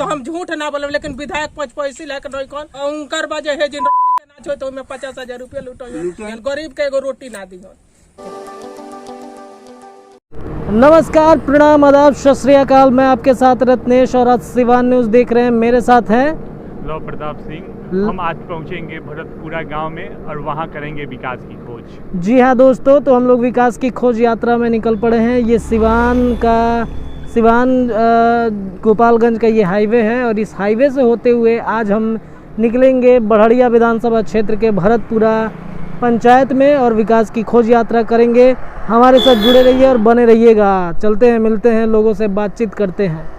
तो हम झूठ ना बोले, लेकिन विधायक 5 पैसे लेकर नहीं कौन उनकर वजह है जिन के नाच हो तो 50,000 रुपया लूटो, गरीब के एगो रोटी ना दी। नमस्कार, प्रणाम, आदाब, सत श्री अकाल। मैं आपके साथ रत्नेश और आज सिवान न्यूज़ देख रहे हैं। मेरे साथ हैं लव प्रताप सिंह। हम आज पहुंचेंगे भरतपुरा गांव में और वहां करेंगे विकास की खोज। जी हाँ दोस्तों, तो हम लोग विकास की खोज यात्रा में निकल पड़े हैं। ये सिवान गोपालगंज का ये हाईवे है और इस हाईवे से होते हुए आज हम निकलेंगे बड़हड़िया विधानसभा क्षेत्र के भरतपुरा पंचायत में और विकास की खोज यात्रा करेंगे। हमारे साथ जुड़े रहिए और बने रहिएगा। चलते हैं, मिलते हैं, लोगों से बातचीत करते हैं।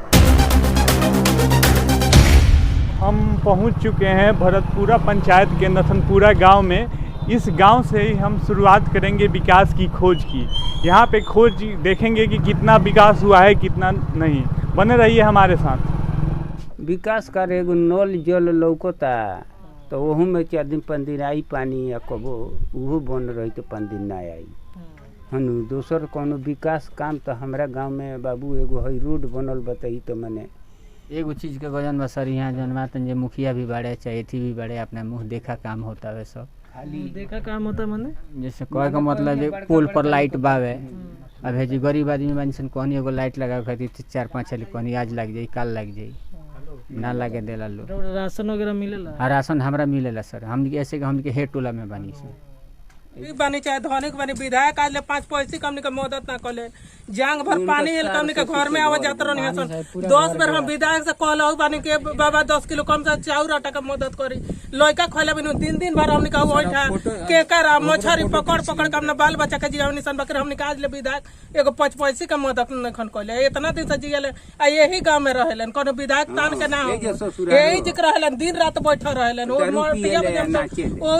हम पहुंच चुके हैं भरतपुरा पंचायत के नथनपुरा गांव में। इस गांव से ही हम शुरुआत करेंगे विकास की खोज की। यहां पे खोज देखेंगे कि कितना विकास हुआ है, कितना नहीं। बने रहिए हमारे साथ। विकास कर एगो नल जल लौकता तो वहू में 4 दिन 5 दिन आई पानी या कबो उहो बन रही तो 5 दिन ना आई हनु। दोसर कोनो विकास काम तो हमारा गांव में बाबू एगो हई रोड बनल बताई तो मैंने एगो चीज़ के गजन बा सर। यहाँ जनमातन जे मुखिया भी बाड़े चाहे एथी भी बाड़े, अपना मुँह देखा काम होता है सब। खाली देखा काम होता मैंने जैसे कहे का मतलब जे पोल पर लाइट बावे। अब है जी गरीब आदमी बानी सन कहनी एगो लाइट लगावे खातिर 4-5 साल कहनी आज लग जाई, काल लग जाई, ना लगे देला लोग। राशन वगैरह मिलेला? हाँ, राशन हमरा मिलेला सर। हम ऐसे कि हम के हेड टोला में बानी सर। बनी चाहे धनिक बनी, विधायक आज ले 5 पैसे हमने के मदद ना कले। जांग भर पानी हमने के घर में आवा जात रहनी सन। 10 बार हम विधायक से कहलहु बानी के बाबा 10 किलो कम से चाउर आटा का मदद करी। लइका खइले बिनु दिन भर हमने कहू ओइठा के करा मछरी पकड़ के हमने बाल बच्चा के जियावनी सन। बकर हमने आज ले विधायक एगो 5 पैसे का मदद नखन कले। इतना दिन से जियले आ यही गांव में रहेलन, कोनो विधायक तान के ना हो। यही जिक रहेलन, दिन रात बैठा रहेलन। ओ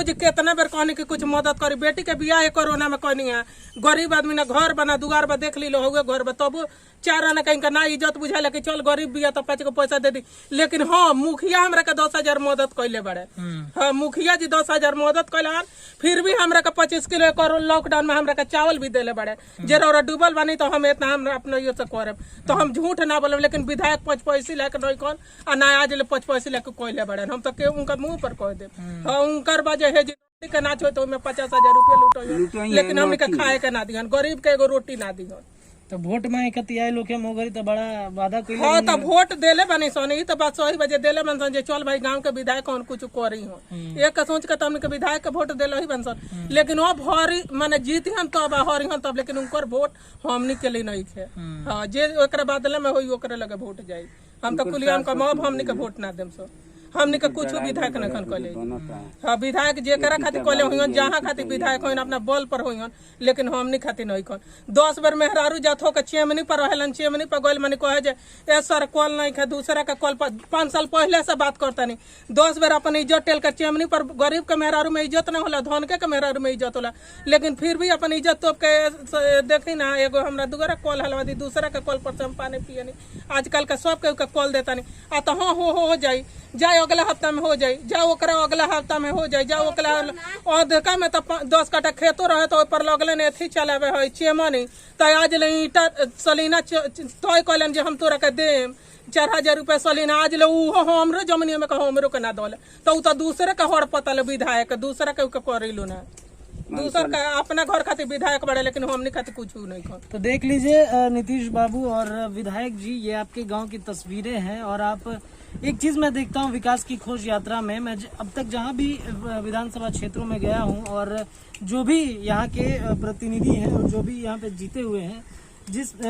जे केतना बेर कहनी कि कुछ मदद करी। बेटी के बियाह कोरोना में कहनी है, गरीब आदमी ना घर बना दुआर बा देख ली लो हुए घर बा, तब 4 आना कहीं का ना इज्जत बुझाला कि चल गरीब बिया तो 5 को पैसा दे दी। लेकिन हाँ, मुखिया हमरा के 10,000 मदद कैले बड़े। हाँ, मुखिया जी 10,000 मदद कैले, फिर भी हमरा के 25 किलो लॉकडाउन में हमरा के चावल भी देले बड़े। जरा डूबल बानी तो हम इतना हम अपना ये से करे तो हम झूठ ना बोले, लेकिन विधायक 5 पैसे लेकर नहीं कौन आ ना आज ले 5 पैसे लेकर कैले बड़े। हम तो के उनका मुंह पर कह दे। हाँ, उनकर वजह है के नाच हो तो 50,000 रुपया लूटो, लेकिन हमने का खाए के ना दिहन, गरीब के एगो रोटी ना दिहन। तो वोट मांगे खातिर आए लोग के मोगरी तो बड़ा वादा कइले। हाँ, तो वोट देले बनी सन। ई तो बात सही बजे देले बन सन जे चल भाई गांव के विधायक कौन कुछ करी हो। एक सोच के हमने के विधायक के वोट देले ही बन सन। लेकिन वो भरी माने जीती हम तब हरी हम तब, लेकिन उनकर वोट हमनी के लिए नहीं थे। हां, जे ओकरा बदले में होई ओकरे लगे वोट जाई। हम तो कुलियाम का मौब हमनी के वोट ना देम सो। हमने का कुछ विधायक नखन कले। हाँ, विधायक जेकरा खातिर कले होइहन, जहां खातिर विधायक होइहन अपना बल पर होइहन, लेकिन हमनी खातिर नहीं कन। 10 बार मेहरारू जात हो के चेमनी पर रहलन, चेमनी पर गइल मनी कहे जे ए सर कॉल नहीं है, दूसरा का कॉल पर 5 साल पहले से बात करता नहीं। 10 बार अपन इज्जत टेल कर चेमनी पर गरीब के मेहरारू में इज्जत ना होला, धन के मेहरारू में इज्जत होला, लेकिन फिर भी अपन इज्जत तोप के देखी ना। एगो हमरा दूसरा कॉल हलवा दी, दूसरा के कॉल पर से हम पानी पिए नहीं। आजकल का सब के कॉल देता नहीं। आ तो हाँ हो जाई, जाए अगला हफ्ता में हो जाए, जाओ ओकरा अगला हफ्ता में हो जाए, जाओ ओकरा देखा में तो 10 कट्ठा खेतो रहे तो पर लगले ने एथी चलावे है चेमनी। तो आज ले ईटा सलीना तय कहलन जे हम तोरा के देम 4,000 रुपया सलीना। आज ले उहो हमरो जमीन में कहो हमरो के ना दले, तो तो दूसरे का हड़ पतल विधायक दूसरा के करेलू ना। दूसर का अपना घर खातिर विधायक बड़े, लेकिन हमनी खातिर कुछ नहीं कर। तो देख लीजिए नीतीश बाबू और विधायक जी, ये आपके गांव की तस्वीरें हैं। और आप एक चीज मैं देखता हूँ विकास की खोज यात्रा में, मैं अब तक जहाँ भी विधानसभा क्षेत्रों में गया हूँ और जो भी यहाँ के प्रतिनिधि हैं और जो भी यहाँ पे जीते हुए हैं,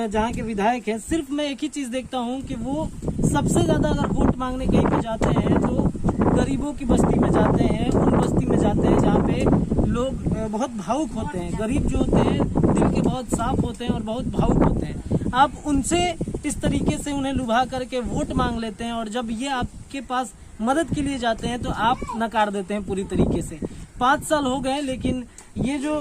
जहाँ के विधायक हैं, सिर्फ मैं एक ही चीज देखता हूँ कि वो सबसे ज्यादा अगर वोट मांगने कहीं पे जाते हैं तो गरीबों की बस्ती में जाते हैं, उन बस्ती में जाते हैं जहाँ पे लोग बहुत भावुक होते हैं। गरीब जो होते हैं दिल के बहुत साफ होते हैं और बहुत भावुक होते हैं। आप उनसे इस तरीके से उन्हें लुभा करके वोट मांग लेते हैं और जब ये आपके पास मदद के लिए जाते हैं तो आप नकार देते हैं पूरी तरीके से। 5 साल हो गए, लेकिन ये जो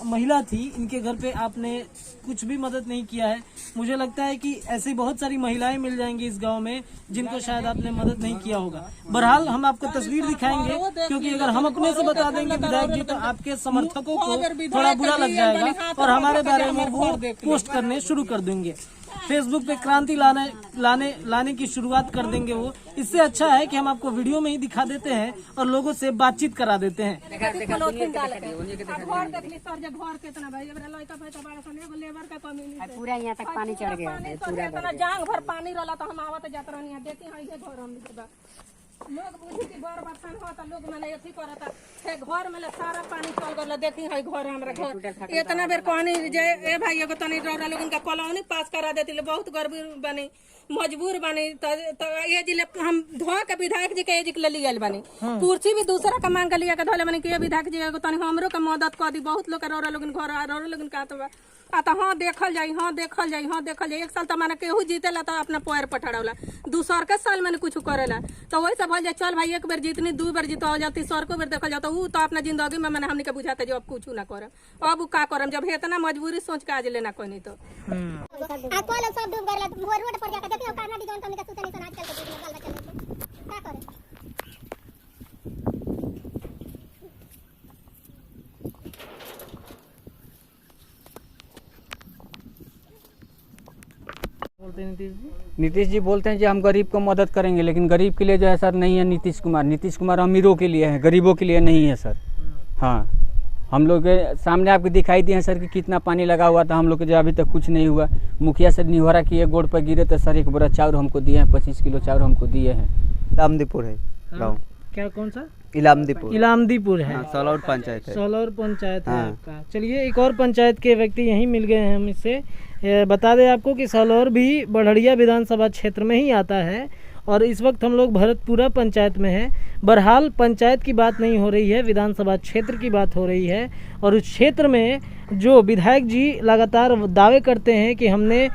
महिला थी, इनके घर पे आपने कुछ भी मदद नहीं किया है। मुझे लगता है कि ऐसी बहुत सारी महिलाएं मिल जाएंगी इस गांव में जिनको शायद आपने मदद नहीं किया होगा। बहरहाल हम आपको तस्वीर दिखाएंगे, क्योंकि अगर हम अपने से बता देंगे विधायक जी तो आपके समर्थकों को थोड़ा बुरा लग जाएगा और हमारे बारे में वो पोस्ट करने शुरू कर देंगे। फेसबुक पे क्रांति लाने की शुरुआत कर देंगे वो। इससे अच्छा है कि हम आपको वीडियो में ही दिखा देते हैं और लोगों से बातचीत करा देते हैं। पूरा यहाँ तक पानी चढ़ गया है, पूरा जांग भर पानी रहला तो हम आवत जात रहनी है, देखी है ये घर हम लोग बुझी की बर बरसान होता लोग माने अथी करता है घर में सारा पानी चल गल। देखी है घर हमरा घर इतना बेर कहनी जे ए भाई एगो तनी रौरा लोगन का कॉलोनी पास करा देती, बहुत गर्मी बनी मजबूर बनी तो ये जिले हम धो के विधायक जी के ले लियल बनी। कुर्सी भी दूसरा का मांग लिया के धोले बनी कि विधायक जी एगो तनी हमरो के मदद कर दी। बहुत लोग रौरा लोगन घर रौरा लोगन का तो हाँ देखल जाई, हाँ देखल जाई, हाँ देखल जाई। एक साल तो माने केहू जीतेला तो अपना पैर पठाड़ला, दूसर के साल मैंने कुछ करेला तो वही सब जाए चल भाई एक बेर जीतनी दू बेर जीतो जाती सर को बेर देखल जाता वो तो अपना जिंदगी में मैंने हमने के बुझाता जो अब कुछ ना करे अब का करम जब इतना मजबूरी सोच के आज लेना कोई नहीं तो सब डूब गए रोड पर जाकर देखियो काना दी जोन हमने का सुतनी सन आजकल के जुग में गल चले का करे। नीतीश जी बोलते हैं कि हम गरीब को मदद करेंगे, लेकिन गरीब के लिए जो है सर नहीं है नीतीश कुमार। नीतीश कुमार अमीरों के लिए है, गरीबों के लिए नहीं है सर। हाँ, हम लोग के सामने आपको दिखाई दिए हैं सर कि कितना पानी लगा हुआ था, हम लोग के जो अभी तक कुछ नहीं हुआ। मुखिया से निहोरा किए, गोड़ पर गिरे तो सर एक बोरा चाउर हमको दिए हैं, 25 किलो चाउर हमको दिए हैं। इलामदीपुर है गाँव। क्या कौन सा? इलामदीपुर है। सौलौर पंचायत है। सौलौर पंचायत है आपका। चलिए एक और पंचायत के व्यक्ति यहीं मिल गए हैं हम इससे। बता दें आपको कि सौलौर भी बढ़िया विधानसभा क्षेत्र में ही आता है और इस वक्त हम लोग भरतपुरा पंचायत में हैं। बहरहाल पंचायत की बात नहीं हो रही है, विधानसभा क्षेत्र की बात हो रही है। और उस क्षेत्र में जो विधायक जी लगातार दावे करते हैं कि हमने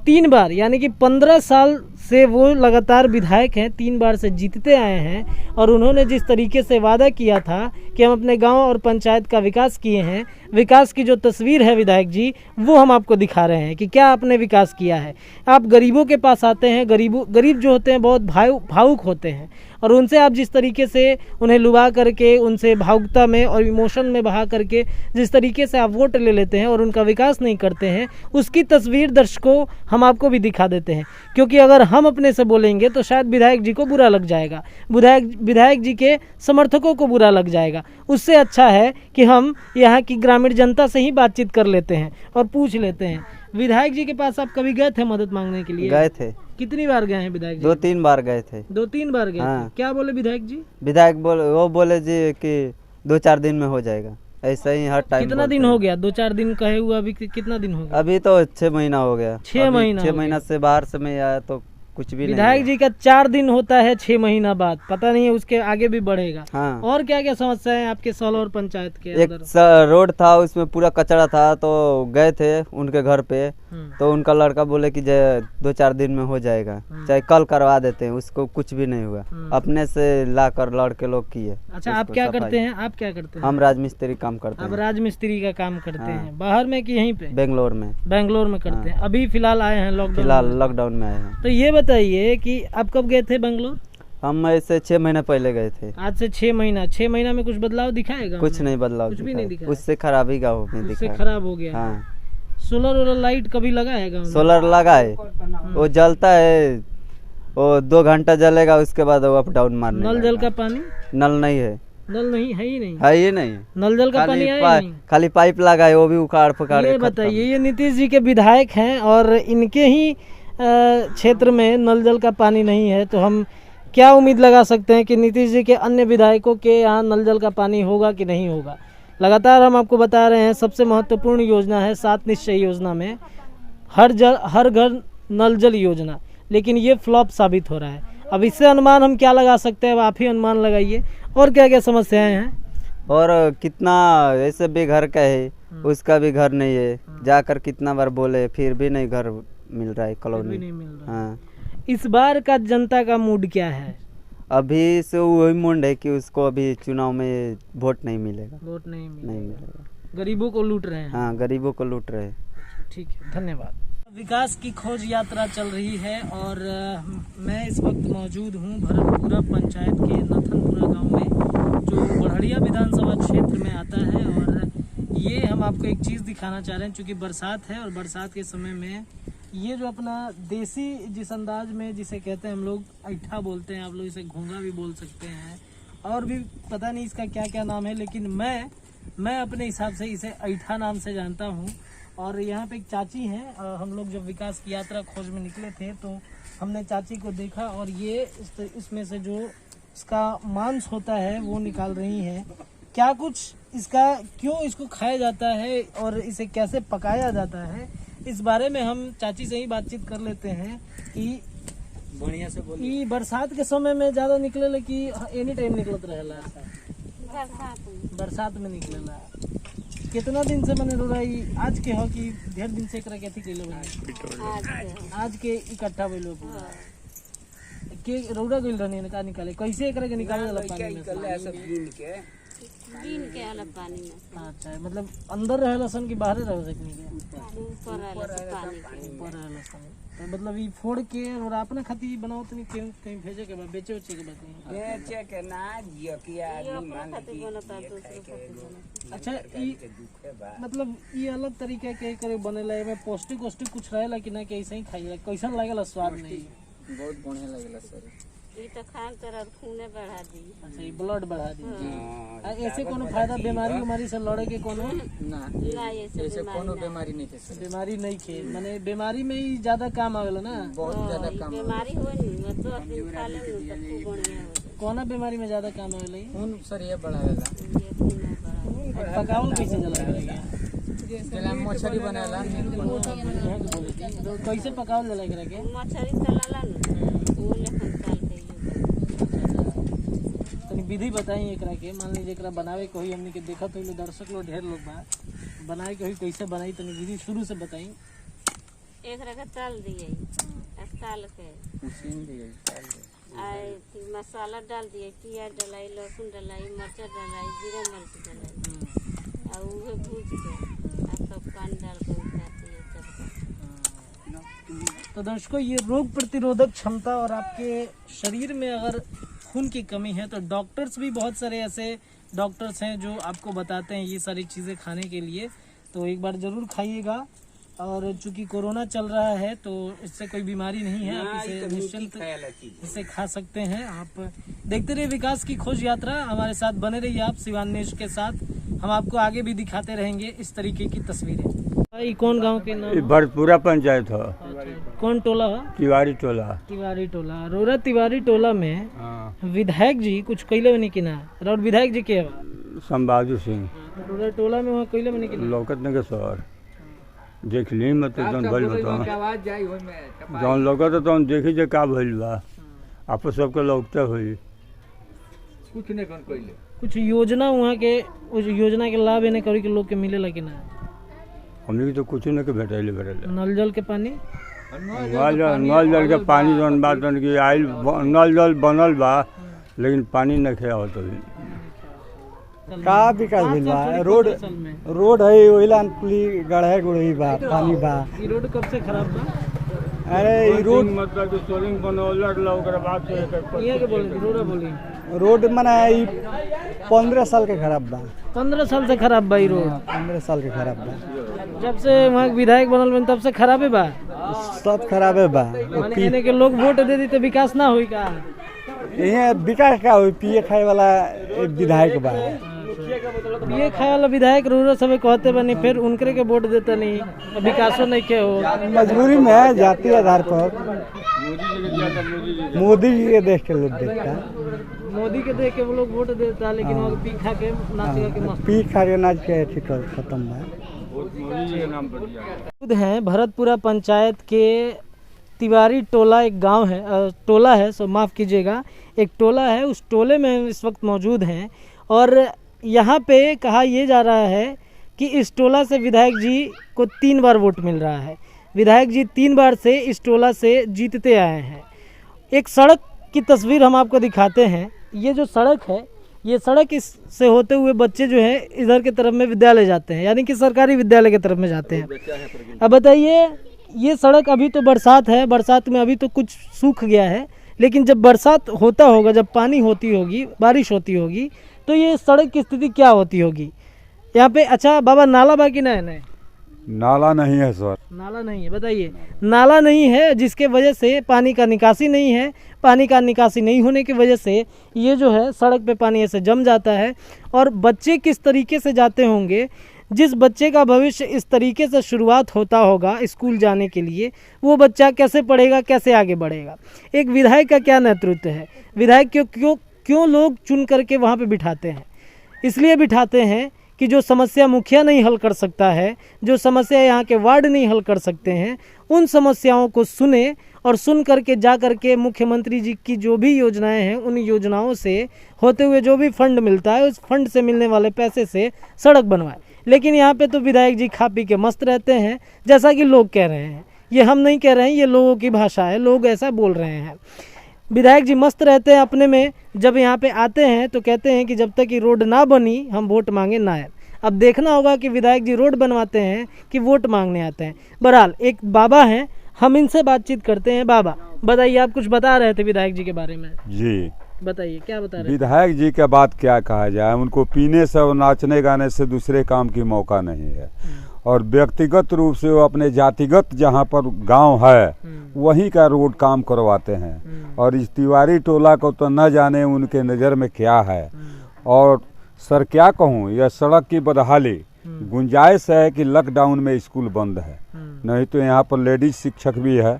3 बार यानी कि 15 साल से वो लगातार विधायक हैं, 3 बार से जीतते आए हैं और उन्होंने जिस तरीके से वादा किया था कि हम अपने गांव और पंचायत का विकास किए हैं, विकास की जो तस्वीर है विधायक जी वो हम आपको दिखा रहे हैं कि क्या आपने विकास किया है। आप गरीबों के पास आते हैं, गरीब जो होते हैं बहुत भावुक होते हैं और उनसे आप जिस तरीके से उन्हें लुभा करके, उनसे भावुकता में और इमोशन में बहा करके जिस तरीके से आप वोट ले लेते हैं और उनका विकास नहीं करते हैं, उसकी तस्वीर दर्शकों हम आपको भी दिखा देते हैं। क्योंकि अगर हम अपने से बोलेंगे तो शायद विधायक जी को बुरा लग जाएगा, विधायक जी के समर्थकों को बुरा लग जाएगा। उससे अच्छा है कि हम यहाँ की ग्रामीण जनता से ही बातचीत कर लेते हैं और पूछ लेते हैं। विधायक जी के पास आप कभी गए थे मदद मांगने के लिए? गए थे। कितनी बार गए हैं विधायक जी? 2-3 बार गए थे। 2-3 बार गए थे। क्या बोले विधायक जी? विधायक बोले जी कि 2-4 दिन में हो जाएगा, ऐसा ही हर टाइम। कितना दिन हो गया? 2-4 दिन कहे हुआ, अभी कितना दिन हो गया? अभी तो 6 महीना हो गया। 6 महीना से बाहर से मैं आया तो कुछ भी विधायक जी का 4 दिन होता है 6 महीना बाद, पता नहीं है उसके आगे भी बढ़ेगा। हाँ। और क्या क्या समस्या है आपके सौलौर पंचायत के एक अंदर? रोड था उसमें पूरा कचरा था तो गए थे उनके घर पे तो उनका लड़का बोले कि 2-4 दिन में हो जाएगा, चाहे कल करवा देते हैं, उसको कुछ भी नहीं हुआ। अपने से लाकर लड़के लोग किए। अच्छा, आप क्या करते हैं? आप क्या करते हैं? हम राजमिस्त्री काम करते हैं। आप राजमिस्त्री का काम करते हैं बाहर में कि यहीं पे? बेंगलोर में करते हैं। अभी फिलहाल आए हैं लॉकडाउन में आए हैं। तो ये बताइए कि आप कब गए थे बेंगलोर? हम ऐसे 6 महीने पहले गए थे। आज से 6 महीना में कुछ बदलाव दिखाएगा? कुछ नहीं बदलाव, कुछ भी नहीं दिखा। उससे खराबी का उससे खराब हो गया। हाँ। सोलर लाइट कभी लगा है? सोलर लगा है, वो जलता है, वो 2 घंटा जलेगा, उसके बाद वो अप डाउन मारने। नल जल का पानी? नल नहीं है। नल नहीं है ही नहीं है ही नहीं। नल जल का पानी आया नहीं, खाली पाइप लगा है, वो भी उखाड़ पकाड़। ये बताइए, ये नीतीश जी के विधायक हैं और इनके ही क्षेत्र में नल जल का पानी नहीं है तो हम क्या उम्मीद लगा सकते हैं कि नीतीश जी के अन्य विधायकों के यहाँ नल जल का पानी होगा कि नहीं होगा? लगातार हम आपको बता रहे हैं सबसे महत्वपूर्ण योजना है 7 निश्चय योजना में हर घर नल जल योजना, लेकिन ये फ्लॉप साबित हो रहा है। अब इससे अनुमान हम क्या लगा सकते हैं? अब आप ही अनुमान लगाइए। और क्या क्या समस्याएं हैं? और कितना ऐसे भी घर का है, उसका भी घर नहीं है, जाकर कितना बार बोले फिर भी नहीं घर मिल रहा है, कॉलोनी नहीं मिल रहा। हाँ। इस बार का जनता का मूड क्या है? अभी से वही मूड है कि उसको अभी चुनाव में वोट नहीं मिलेगा। वोट नहीं मिलेगा। गरीबों को लूट रहे हैं। हाँ, गरीबों को लूट रहे हैं। ठीक है, धन्यवाद। विकास की खोज यात्रा चल रही है और मैं इस वक्त मौजूद हूँ भरतपुरा पंचायत के नथनपुरा गांव में, जो बढ़िया विधानसभा क्षेत्र में आता है। और ये हम आपको एक चीज़ दिखाना चाह रहे हैं, चूँकि बरसात है और बरसात के समय में ये जो अपना देसी जिस अंदाज में जिसे कहते हैं हम लोग ऐठा बोलते हैं, आप लोग इसे घोंगा भी बोल सकते हैं, और भी पता नहीं इसका क्या क्या नाम है, लेकिन मैं अपने हिसाब से इसे ऐठा नाम से जानता हूँ। और यहाँ पे एक चाची हैं, हम लोग जब विकास की यात्रा खोज में निकले थे तो हमने चाची को देखा और ये इसमें से जो इसका मांस होता है वो निकाल रही हैं। क्या कुछ इसका, क्यों इसको खाया जाता है और इसे कैसे पकाया जाता है, इस बारे में हम चाची से ही बातचीत कर लेते हैं कि बढ़िया से बोलिए। ये बरसात के समय में ज्यादा निकलेला कि एनी टाइम निकलत रहेला? बरसात में निकलेला। कितना दिन से मैंने रोराई आज के हो कि ढेर दिन से एकरा कैथी कइले बनी? आज के इकट्ठा भइलो पूरा के रौदा गइल रहनी का निकाले, कैसे एकरा के निकाले जाला पानी में? दिन के अलग पानी में। अच्छा, मतलब अंदर रहेला सन कि बाहर रह सकनी के? ऊपर रहेला पानी के। ऊपर रहेला सन। तो मतलब ये फोड़ के और अपने खातिर बनाओ तो नहीं कहीं भेजे के बाद बेचे उचे के बाद नहीं? बेचे के ना जियो कि आदमी मान खातिर बनता दूसरे खातिर बनता। अच्छा, ये मतलब ये अलग तरीके के करे बनेला, एमे पौष्टिक कुछ रहेला कि ना कि ऐसे ही खाइला? कैसन लागेला स्वाद नहीं? बहुत बढ़िया लगेला सर। ये तो खान तरह खूने बढ़ा दी। अच्छा, ये ब्लड बढ़ा दी। ऐसे कोनो फायदा बीमारी से लड़े के कोनो ना ऐसे कोनो बीमारी नहीं है। बीमारी नहीं खे, माने बीमारी में ही ज्यादा काम आवेला ना? बहुत ज्यादा काम बीमारी हो नहीं मतलब दिन खा ले तो खूब बढ़िया हो। कोना बीमारी में ज्यादा काम आवेला? खून सर ये बढ़ावेला। ये खूने बढ़ा। पकावल कैसे जला? जला मछली बनाला। कैसे पकावल जला एकरा के? मछली तलाला न वो लेखन तल के तनी विधि बताई एकरा के। मान लीजिए एकरा बनावे के होई, हमनी के देखत होई दर्शक लोग ढेर लोग बा, बनाए के होई कैसे बनाई तनी विधि शुरू से बताई। एक रखा तल दिए, तल के उसीन दिए डाल दे। आए मसाला डाल दिए, प्याज डलाई, लहसुन डलाई, मरचा डलाई, जीरा मिर्च डलाई, और उहे भूज के सब पानी डाल के उतार दिए तब। तो दर्शकों, ये रोग प्रतिरोधक क्षमता और आपके शरीर में अगर खून की कमी है तो डॉक्टर्स भी बहुत सारे ऐसे डॉक्टर्स हैं जो आपको बताते हैं ये सारी चीज़ें खाने के लिए। तो एक बार ज़रूर खाइएगा। और चूंकि कोरोना चल रहा है तो इससे कोई बीमारी नहीं है, आप इसे निश्चिंत इसे खा सकते हैं। आप देखते रहिए विकास की खोज यात्रा, हमारे साथ बने रहिए आप सिवान न्यूज के साथ। हम आपको आगे भी दिखाते रहेंगे इस तरीके की तस्वीरें। ये कौन गांव के नाम? भरतपुरा पंचायत हो। कौन टोला है? तिवारी टोला। तिवारी टोला। रोरा तिवारी टोला में विधायक जी कुछ कैले बनी कि ना? और विधायक जी के संबाजू सिंह रोरा टोला में वहाँ कैले बनी कि ना? लौकत न के सर देख ली मत जौन भइल बताओ, जौन लौकत तौन देखी जे का भइल बा, आपस सबके लौकते हुई कुछ नहीं कौन कोइले। कुछ योजना वहाँ के, उस योजना के लाभ इन्हें करी के लोग के मिलेला कि ना? हमने की तो कुछ न के भेटैले भेटैले। नल जल के पानी, नल जल के पानी जौन बात जौन की आइल, नल जल बनल बा लेकिन पानी न खे आवत अभी। का विकास भइल बा? रोड है ओइला पुली गढ़े गुड़ई बा, पानी बा। ये रोड कब से खराब बा? अरे ई रोड मतलब कि सोलिंग बनौलर ला ओकरा बाद से ये के बोली रोड बोली रोड मने ई 15 साल के खराब बा। 15 साल से खराब बा? रोड 15 साल के खराब बा। जब से वहाँ विधायक बनल बन तब से खराबे बा? सब खराबे बा। माने इन्हें के लोग वोट दे दी तो विकास ना हुई का? ये विकास का हुई? पिए खाए वाला विधायक बा। पिए खाए वाला विधायक रोरा सब कहते बनी, फिर उनकरे के वोट देता नहीं, विकासो नहीं के हो। मजबूरी में है, जाति आधार पर मोदी जी के देख के लोग देखता, मोदी के देख के वो लोग वोट देता, लेकिन वो पी खा के नाच के मस्त पी खा के नाच के ठीक खत्म है। खुद हैं भरतपुरा पंचायत के तिवारी टोला, एक गांव है, टोला है, सो माफ़ कीजिएगा, एक टोला है। उस टोले में हम इस वक्त मौजूद हैं और यहाँ पे कहा यह जा रहा है कि इस टोला से विधायक जी को 3 बार वोट मिल रहा है। विधायक जी 3 बार से इस टोला से जीतते आए हैं। एक सड़क की तस्वीर हम आपको दिखाते हैं। ये जो सड़क है, ये सड़क इस से होते हुए बच्चे जो हैं इधर की तरफ में विद्यालय जाते हैं, यानी कि सरकारी विद्यालय की तरफ में जाते हैं। अब बताइए, ये सड़क अभी तो बरसात है, बरसात में अभी तो कुछ सूख गया है, लेकिन जब बरसात होता होगा, जब पानी होती होगी, बारिश होती होगी, तो ये सड़क की स्थिति क्या होती होगी यहाँ पे? अच्छा बाबा, नाला बाकी ना है? नाला नहीं है सर। नाला नहीं है, बताइए। नाला नहीं है जिसके वजह से पानी का निकासी नहीं है। पानी का निकासी नहीं होने की वजह से ये जो है सड़क पे पानी ऐसे जम जाता है। और बच्चे किस तरीके से जाते होंगे, जिस बच्चे का भविष्य इस तरीके से शुरुआत होता होगा स्कूल जाने के लिए, वो बच्चा कैसे पढ़ेगा, कैसे आगे बढ़ेगा। एक विधायक का क्या नेतृत्व है, विधायक क्यों लोग चुन करके वहाँ पे बिठाते हैं, इसलिए बिठाते हैं कि जो समस्या मुखिया नहीं हल कर सकता है, जो समस्या यहाँ के वार्ड नहीं हल कर सकते हैं, उन समस्याओं को सुने और सुन करके जा करके मुख्यमंत्री जी की जो भी योजनाएं हैं उन योजनाओं से होते हुए जो भी फंड मिलता है उस फंड से मिलने वाले पैसे से सड़क बनवाए। लेकिन यहाँ पे तो विधायक जी खा पी के मस्त रहते हैं, जैसा कि लोग कह रहे हैं। ये हम नहीं कह रहे हैं, ये लोगों की भाषा है, लोग ऐसा बोल रहे हैं। विधायक जी मस्त रहते हैं अपने में। जब यहाँ पे आते हैं तो कहते हैं कि जब तक कि रोड ना बनी हम वोट मांगे ना आए। अब देखना होगा कि विधायक जी रोड बनवाते हैं कि वोट मांगने आते हैं। बहरहाल एक बाबा हैं, हम इनसे बातचीत करते हैं। बाबा बताइए, आप कुछ बता रहे थे विधायक जी के बारे में। जी बताइए, क्या बता रहे थे? विधायक जी का बात क्या कहा जाए, उनको पीने से और नाचने गाने से दूसरे काम की मौका नहीं है। और व्यक्तिगत रूप से वो अपने जातिगत जहाँ पर गांव है वहीं का रोड काम करवाते हैं। और इस तिवारी टोला को तो न जाने उनके नज़र में क्या है। और सर क्या कहूँ, यह सड़क की बदहाली, गुंजाइश है कि लॉकडाउन में स्कूल बंद है, नहीं तो यहाँ पर लेडीज शिक्षक भी है।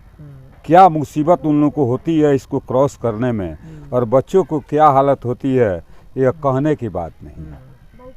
क्या मुसीबत उन लोगों को होती है इसको क्रॉस करने में, और बच्चों को क्या हालत होती है, यह कहने की बात नहीं है।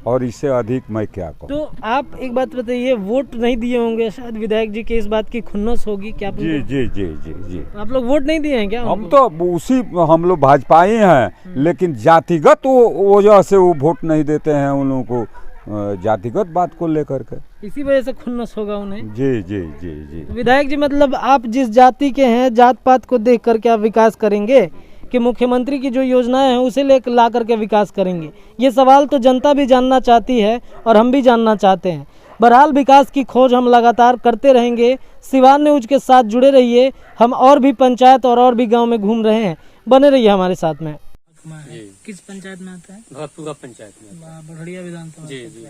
और इससे अधिक मैं क्या कहूँ। तो आप एक बात बताइए, वोट नहीं दिए होंगे शायद विधायक जी के, इस बात की खुन्नस होगी क्या? जी जी जी जी जी आप लोग वोट नहीं दिए हैं क्या? हम तो उसी, हम लोग भाजपा ही हैं, लेकिन जातिगत वजह से वो वोट नहीं देते हैं उन लोगों को, जातिगत बात को लेकर के, इसी वजह से खुन्नस होगा उन्हें। जी जी जी जी। विधायक जी मतलब आप जिस जाति के हैं, जात पात को देख करके आप विकास करेंगे कि मुख्यमंत्री की जो योजनाएं हैं उसे ले ला करके विकास करेंगे? ये सवाल तो जनता भी जानना चाहती है और हम भी जानना चाहते हैं। बहरहाल विकास की खोज हम लगातार करते रहेंगे। सिवान न्यूज के साथ जुड़े रहिए। हम और भी पंचायत और भी गांव में घूम रहे हैं, बने रहिए हमारे साथ में। किस पंचायत में आता है? भरतपुरा पंचायत में। बढ़िया विधानसभा। जी जी।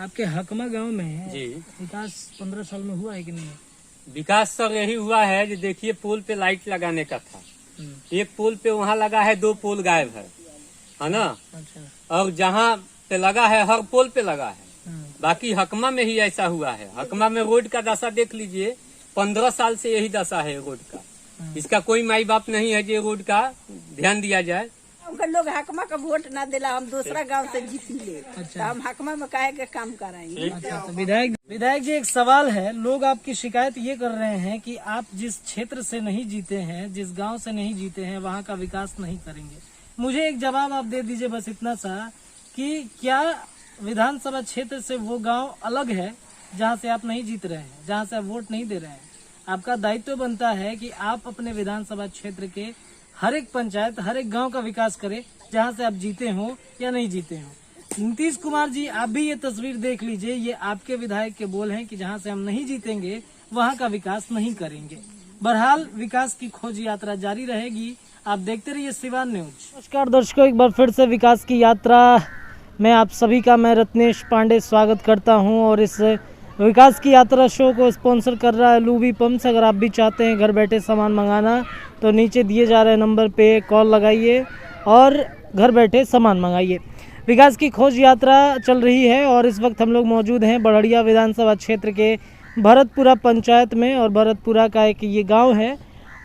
आपके हकमा गांव में जी विकास 15 साल में हुआ है कि नहीं? विकास सर यही हुआ है जो देखिए, पोल पे लाइट लगाने का था, एक पोल पे वहाँ लगा है, 2 पोल गायब है ना। अच्छा। और जहाँ पे लगा है हर पोल पे लगा है। बाकी हकमा में ही ऐसा हुआ है। हकमा में रोड का दशा देख लीजिए, 15 साल से यही दशा है रोड का। इसका कोई माई बाप नहीं है जो रोड का ध्यान दिया जाए। उनका लोग हकमा का वोट ना दिला, हम दूसरा गांव से जीती ले। अच्छा। तो हम हकमा में काहे के काम कराएंगे। अच्छा, तो विधायक जी एक सवाल है, लोग आपकी शिकायत ये कर रहे हैं कि आप जिस क्षेत्र से नहीं जीते हैं, जिस गांव से नहीं जीते हैं, वहाँ का विकास नहीं करेंगे। मुझे एक जवाब आप दे दीजिए बस इतना सा, कि क्या विधानसभा क्षेत्र से वो गांव अलग है जहां से आप नहीं जीत रहे हैं, जहां से आप वोट नहीं दे रहे हैं? आपका दायित्व बनता है कि आप अपने विधानसभा क्षेत्र के हर एक पंचायत, हर एक गांव का विकास करें, जहां से आप जीते हो या नहीं जीते हो। नीतीश कुमार जी, आप भी ये तस्वीर देख लीजिए, ये आपके विधायक के बोल हैं कि जहां से हम नहीं जीतेंगे वहां का विकास नहीं करेंगे। बहरहाल विकास की खोज यात्रा जारी रहेगी, आप देखते रहिए सिवान न्यूज। नमस्कार दर्शकों, एक बार फिर से विकास की यात्रा में आप सभी का मैं रत्नेश पांडे स्वागत करता हूं। और इस विकास की यात्रा शो को स्पॉन्सर कर रहा है लूबी पंप्स। अगर आप भी चाहते हैं घर बैठे सामान मंगाना तो नीचे दिए जा रहे नंबर पे कॉल लगाइए और घर बैठे सामान मंगाइए। विकास की खोज यात्रा चल रही है और इस वक्त हम लोग मौजूद हैं बड़हड़िया विधानसभा क्षेत्र के भरतपुरा पंचायत में। और भरतपुरा का एक ये गांव है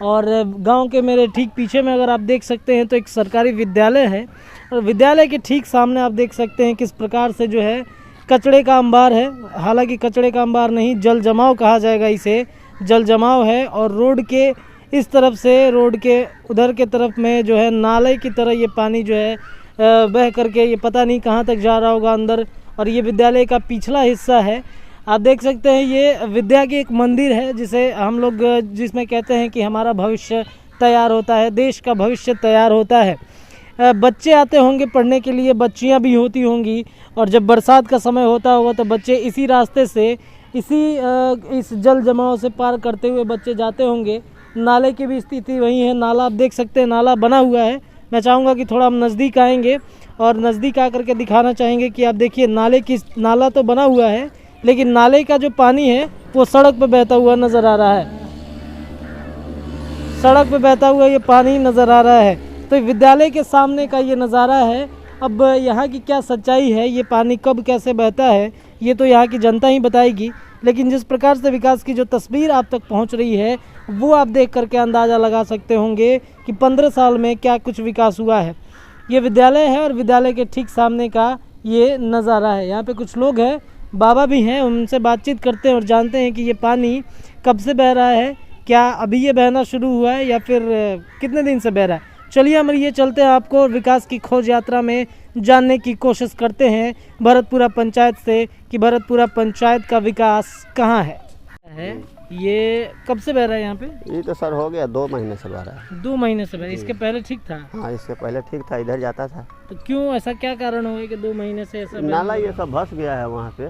और गांव के मेरे ठीक पीछे में अगर आप देख सकते हैं तो एक सरकारी विद्यालय है। और विद्यालय के ठीक सामने आप देख सकते हैं किस प्रकार से जो है कचड़े का अंबार है। हालांकि कचड़े का अंबार नहीं, जल जमाव कहा जाएगा इसे, जल जमाव है। और रोड के इस तरफ से, रोड के उधर के तरफ में जो है नाले की तरह ये पानी जो है बह करके ये पता नहीं कहाँ तक जा रहा होगा अंदर। और ये विद्यालय का पिछला हिस्सा है, आप देख सकते हैं। ये विद्या की एक मंदिर है जिसे हम लोग जिसमें कहते हैं कि हमारा भविष्य तैयार होता है, देश का भविष्य तैयार होता है। बच्चे आते होंगे पढ़ने के लिए, बच्चियां भी होती होंगी। और जब बरसात का समय होता होगा तो बच्चे इसी रास्ते से, इस जल जमाव से पार करते हुए बच्चे जाते होंगे। नाले की भी स्थिति वही है, नाला आप देख सकते हैं, नाला बना हुआ है। मैं चाहूँगा कि थोड़ा हम नज़दीक आएंगे और नज़दीक आकर के दिखाना चाहेंगे कि आप देखिए नाला तो बना हुआ है, लेकिन नाले का जो पानी है वो सड़क पर बहता हुआ नज़र आ रहा है। सड़क पे बहता हुआ ये पानी नज़र आ रहा है। तो विद्यालय के सामने का ये नज़ारा है। अब यहाँ की क्या सच्चाई है, ये पानी कब कैसे बहता है, ये तो यहाँ की जनता ही बताएगी। लेकिन जिस प्रकार से विकास की जो तस्वीर आप तक पहुँच रही है वो आप देख करके अंदाज़ा लगा सकते होंगे कि 15 साल में क्या कुछ विकास हुआ है। ये विद्यालय है और विद्यालय के ठीक सामने का ये नज़ारा है। यहाँ पे कुछ लोग हैं, बाबा भी हैं, उनसे बातचीत करते हैं और जानते हैं कि ये पानी कब से बह रहा है, क्या अभी ये बहना शुरू हुआ है या फिर कितने दिन से बह रहा है। चलिए हम ये चलते हैं, आपको विकास की खोज यात्रा में जानने की कोशिश करते हैं भरतपुरा पंचायत से कि भरतपुरा पंचायत का विकास कहाँ है। ये कब से बह रहा है यहाँ पे? ये तो सर हो गया 2 महीने से बह रहा है। 2 महीने से बह रहा है। इसके पहले ठीक था? हाँ, इसके पहले ठीक था, इधर जाता था। तो क्यों ऐसा, क्या कारण हुआ कि 2 महीने से ऐसा? नाला ये सब भस गया है, वहाँ पे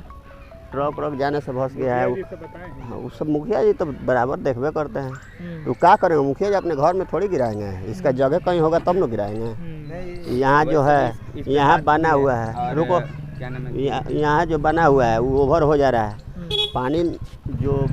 ट्रक जाने से भस गया है। वो सब मुखिया जी तो बराबर देखबे करते हैं, तो क्या करेंगे, मुखिया जी अपने घर में थोड़ी गिराएंगे, इसका जगह कहीं होगा तब न गिराएंगे। यहाँ जो है, यहाँ बना हुआ है, रुको, यहाँ जो बना हुआ है वो ओवर हो जा रहा है। पानी जो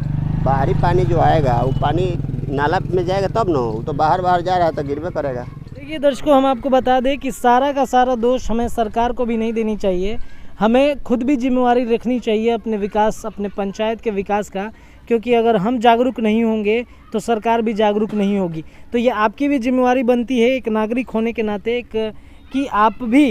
बाहरी पानी जो आएगा वो पानी नाला में जाएगा तब न, वो तो बाहर जा रहा है तो गिरबे करेगा। देखिए दर्शकों, हम आपको बता दें कि सारा का सारा दोष हमें सरकार को भी नहीं देनी चाहिए, हमें खुद भी जिम्मेवारी रखनी चाहिए अपने विकास, अपने पंचायत के विकास का, क्योंकि अगर हम जागरूक नहीं होंगे तो सरकार भी जागरूक नहीं होगी। तो ये आपकी भी जिम्मेवारी बनती है एक नागरिक होने के नाते कि आप भी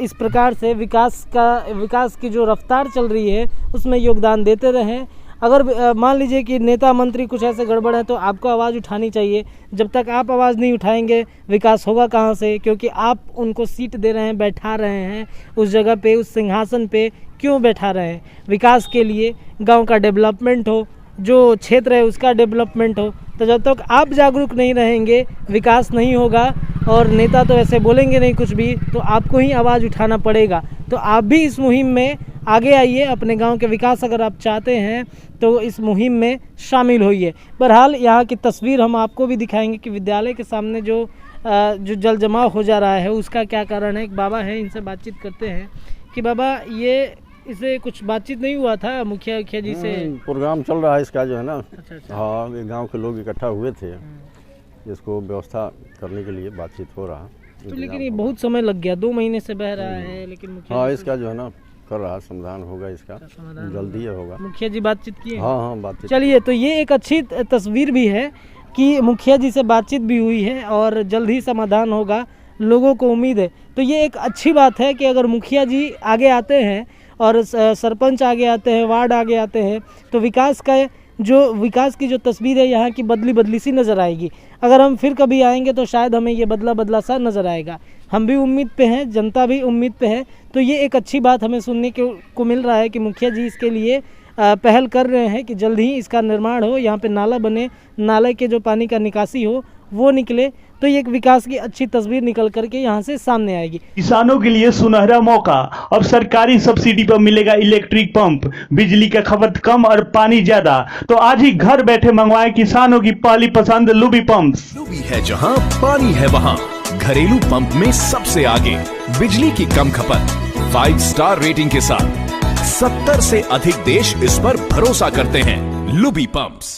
इस प्रकार से विकास की जो रफ्तार चल रही है उसमें योगदान देते रहें। अगर मान लीजिए कि नेता मंत्री कुछ ऐसे गड़बड़ है तो आपको आवाज़ उठानी चाहिए। जब तक आप आवाज़ नहीं उठाएंगे विकास होगा कहाँ से, क्योंकि आप उनको सीट दे रहे हैं, बैठा रहे हैं उस जगह पे, उस सिंहासन पे क्यों बैठा रहे हैं? विकास के लिए, गांव का डेवलपमेंट हो, जो क्षेत्र है उसका डेवलपमेंट हो। तो जब तक आप जागरूक नहीं रहेंगे विकास नहीं होगा, और नेता तो ऐसे बोलेंगे नहीं कुछ भी, तो आपको ही आवाज़ उठाना पड़ेगा। तो आप भी इस मुहिम में आगे आइए, अपने गांव के विकास अगर आप चाहते हैं तो इस मुहिम में शामिल होइए। बहरहाल यहाँ की तस्वीर हम आपको भी दिखाएंगे कि विद्यालय के सामने जो जल जमाव हो जा रहा है उसका क्या कारण है। एक बाबा है, इनसे बातचीत करते हैं कि बाबा ये इसे कुछ बातचीत नहीं हुआ था मुखिया जी से? प्रोग्राम चल रहा है इसका जो है ना। अच्छा। हाँ, गांव के लोग इकट्ठा हुए थे जिसको व्यवस्था करने के लिए बातचीत हो रहा है। तो लेकिन ये बहुत समय लग गया, 2 महीने से बह रहा है, लेकिन मुखिया हाँ इसका जो है ना कर रहा, समाधान होगा इसका, जल्दी होगा। मुखिया जी बातचीत किए? हाँ बातचीत। चलिए, तो ये एक अच्छी तस्वीर भी है कि मुखिया जी से बातचीत भी हुई है और जल्द ही समाधान होगा, लोगों को उम्मीद है। तो ये एक अच्छी बात है कि अगर मुखिया जी आगे आते हैं और सरपंच आगे आते हैं, वार्ड आगे आते हैं, तो विकास की जो तस्वीर है यहाँ की बदली सी नज़र आएगी। अगर हम फिर कभी आएंगे तो शायद हमें ये बदला सा नज़र आएगा। हम भी उम्मीद पे हैं, जनता भी उम्मीद पे है। तो ये एक अच्छी बात हमें सुनने को मिल रहा है कि मुखिया जी इसके लिए पहल कर रहे हैं कि जल्द ही इसका निर्माण हो, यहाँ पे नाला बने, नाले के जो पानी का निकासी हो वो निकले, तो ये एक विकास की अच्छी तस्वीर निकल करके यहाँ से सामने आएगी। किसानों के लिए सुनहरा मौका, अब सरकारी सब्सिडी पर मिलेगा इलेक्ट्रिक पंप, बिजली का खपत कम और पानी ज्यादा। तो आज ही घर बैठे मंगवाएं किसानों की पहली पसंद लुबी पंप्स। लुबी है जहां पानी है वहां, घरेलू पंप में सबसे आगे, बिजली की कम खपत, 5 स्टार रेटिंग के साथ 70 से अधिक देश इस पर भरोसा करते हैं। लुबी पंप्स।